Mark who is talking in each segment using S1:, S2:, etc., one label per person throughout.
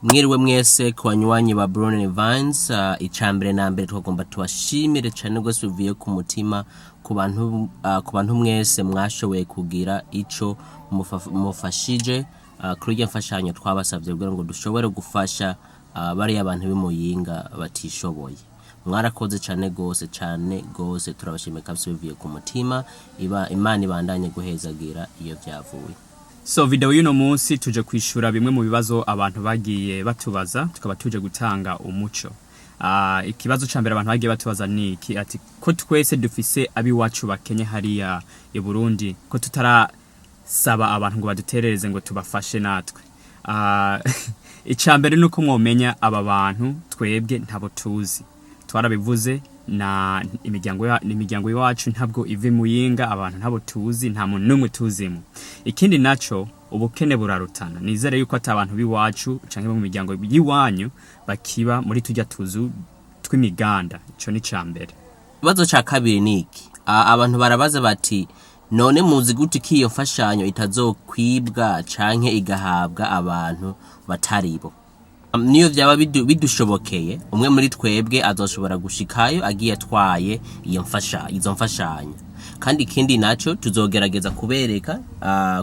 S1: Mwiriwe mwese ku banywanyi ba Burundian Vines, icambere na mbere twagomba tubashimire cyane gose uvuye ku mutima ku bantu mwese mwashoboye kugira ico mufashije kuri iyo mfashanyo twabasavye kugira ngo dushobore gufasha bari abantu b'imuyinga batishoboye. Mwarakoze cyane gose turabashimiye kabisa uvuye ku mutima. Imana ibandanye guhezagira iyo byavuye.
S2: So video y'uno munsi tuje kwishura bimwe mu bibazo abantu bagiye batubaza, tukaba tuje gutanga umuco. Ikibazo cambere abantu bagiye batubaza ni iki, ati ko twese dufise abi wacu bakenye hariya i Burundi, ko tutarasaba abantu ngo baduterereze ngo tubafashe natwe. Icambere nuko mwomenya aba bantu twebwe ntabo tuzi. Twarabivuze na imiryango yacu ntabwo ive muyinga, abantu ntabo tuzi, nta muntu numwe tuzimo. Ikindi naco ubukene burarutana. Nizere yuko ata abantu biwacu canke mu miryango yiwanyu bakiba muri tujya tuzu tw'imiganda. Ico ni cambere.
S1: Ikibazo ca kabiri niki, abantu barabaza bati none muzi gute ko iyo mfashanyo itazokwibwa canke igahabwa abantu bataribo? Niyo byaba bidushobokeye, umwe muri twebwe azoshobora gushikayo agiye atwaye izo mfashanyo. Kandi ikindi naco tuzogerageza kubereka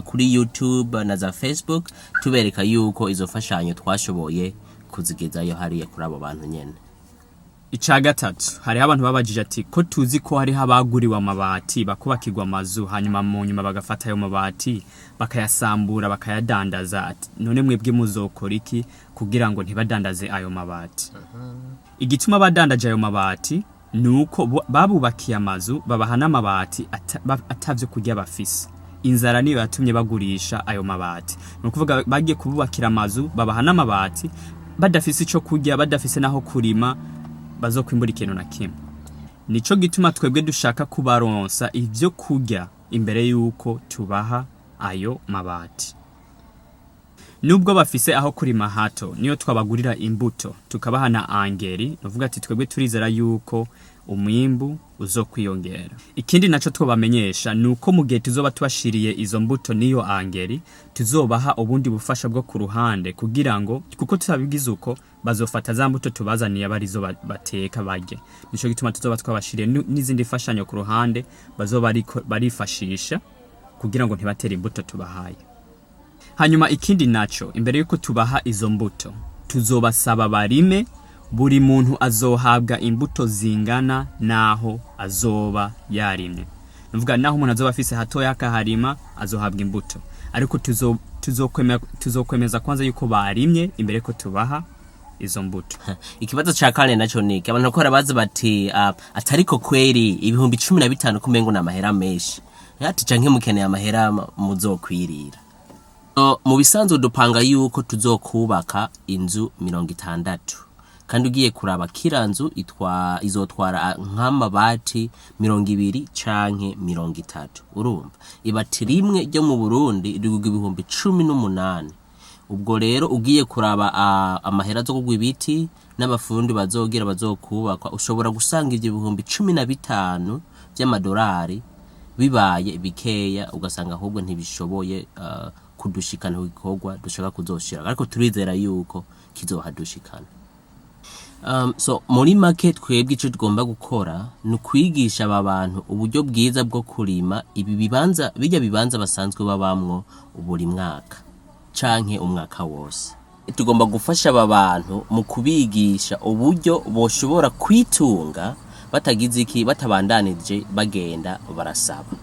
S1: kuri YouTube na za Facebook, tubereka yuko izo mfashanyo twashoboye kuzigezayo hariya kuri abo bantu nyene.
S2: Ica gatatu, hari abantu babajije ati ko tuzi ko hari habaguriwe amabati bakubakirwa amazu, hanyuma mu nyuma bagafata ayo mabati bakayasambura bakayadandaza, ati none mwebwe muzokora iki kugira ngo ntibadandaze ayo mabati? Igituma badandaje ayo mabati nuko babubakiye amazu babahana amabati atavyo kurya bafise. Inzara niyo yatumye bagurisha ayo mabati. Nukuvuga bagiye kububakira amazu babahana amabati badafise ico kurya, badafise naho kurima, bazokwimbura ikintu na kimwe. Nico gituma twebwe dushaka kubaronsa ivyo kurya imbere yuko tubaha ayo mabati. Nubwo bafise aho kurima hato, niyo twabagurira imbuto tukabaha na angeri, novuga ati twebwe turizera yuko umwimbu uzokwiyongera. Ikindi naco twobamenyesha nuko mu gihe tuzoba tubashiriye izo mbuto niyo angeri, tuzobaha ubundi bufasha bwo ku ruhande kugira ngo, kuko tutabigize uko bazofata za mbuto tubazaniye abarizo bateka barye. Nico gituma tuzoba twabashiriye n'izindi fashanyo ku ruhande bazoba barifashisha kugira ngo ntibatere imbuto tubahaye. Hanyuma ikindi naco, imbere yuko tubaha izo mbuto, tuzobasaba barime, buri muntu azohabwa imbuto zingana naho azoba yarimye. Nuvuga naho umuntu azoba afise hatoya akaharima azohabwa imbuto, ariko tuzokwemeza kwanza yuko barimye imbere ko tubaha izo mbuto.
S1: Ikibazo ca kane naco niki, abantu ko arabaza bati atariko kweri ibihumbi 15 kumengo na mahera menshi, ati canke mukeneye amahera muzokwirira. Mu bisanzwe dupanga yuko tuzokubaka inzu 60, kandi ugiye kuraba kiranzu izotwara nk'amabati 200 canke 30. Urumva ibati rimwe ryo mu Burundi riguga ibihumbi 18. Ubwo rero ugiye kuraba amahera zo kugwa ibiti n'abafundi bazokubakwa, ushobora gusanga ivyo ibihumbi 15 by'amadolari bibaye bikeya, ugasanga ahubwo ntibishoboye kudushikana igikorwa dushaka kuzoshira, ariko turizera yuko kizohadushikana. So muri make twebwe ico tugomba gukora ni kwigisha aba bantu uburyo bwiza bwo kurima bijya bibanza basanzwe babamwo buri mwaka canke umwaka wose. Tugomba gufasha aba bantu mu kubigisha uburyo boshobora kwitunga batagize iki, batabandanije bagenda barasaba.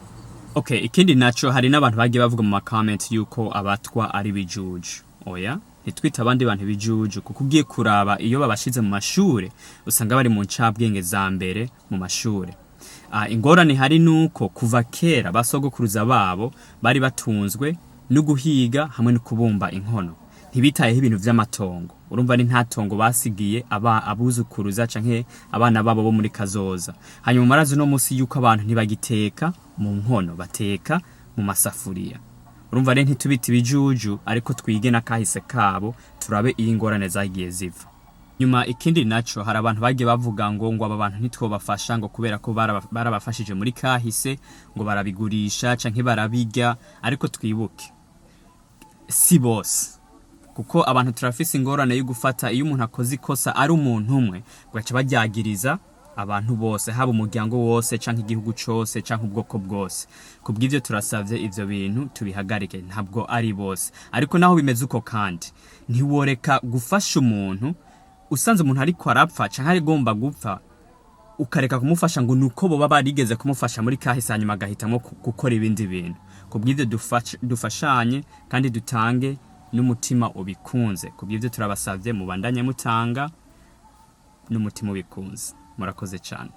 S2: Okay, ikindi naco hari n'abantu bagiye bavuga mu comment yuko abatwa ari bijuju. Oya, nitwita abandi bantu bijuju, kuko ugiye kuraba iyo babashize mu mashure usanga bari mu ncabwenge za mbere mu mashure. Ingorane hari nuko kuva kera basogokuruza babo bari batunzwe no guhiga hamwe no kubumba inkono, ntibitayeho ibintu vy'amatongo. Urumva ni ntatongo basigiye abuzukuruza canke abana babo bo muri kazoza. Hanyuma marazi no musi yuko abantu ntibagiteka mu nkono, bateka mu masafuriya. Urumva rero ntitubita ibijuju, ariko twige na kahise kabo turabe iyi ngorane zagiye ziva. Nyuma ikindi naco, hari abantu bagiye bavuga ngo aba bantu ntitwobafasha ngo kubera ko barabafashije muri kahise, ngo barabigurisha canke barabirya, ariko twibuke si bose. kuko abantu turafise ingorane yo gufata iyo umuntu akoze ikosa ari umuntu umwe bagaca baryagiriza abantu bose, haba umuryango wose canke igihugu cose canke ubwoko bwose. Kubw'ivyo turasavye ivyo bintu tubihagarike, ntabwo ari bose. Ariko naho bimeze uko kandi ntiworeka gufasha umuntu usanze umuntu ariko arapfa canke ari gomba gupfa ukareka kumufasha ngo nuko boba barigeze kumufasha muri kahise hanyuma agahitamo gukora ibindi bintu. Kubw'ivyo dufashanye kandi dutange n'umutima ubikunze. Kubw'ivyo turabasavye mubandanye mutanga n'umutima ubikunze. Murakoze cyane.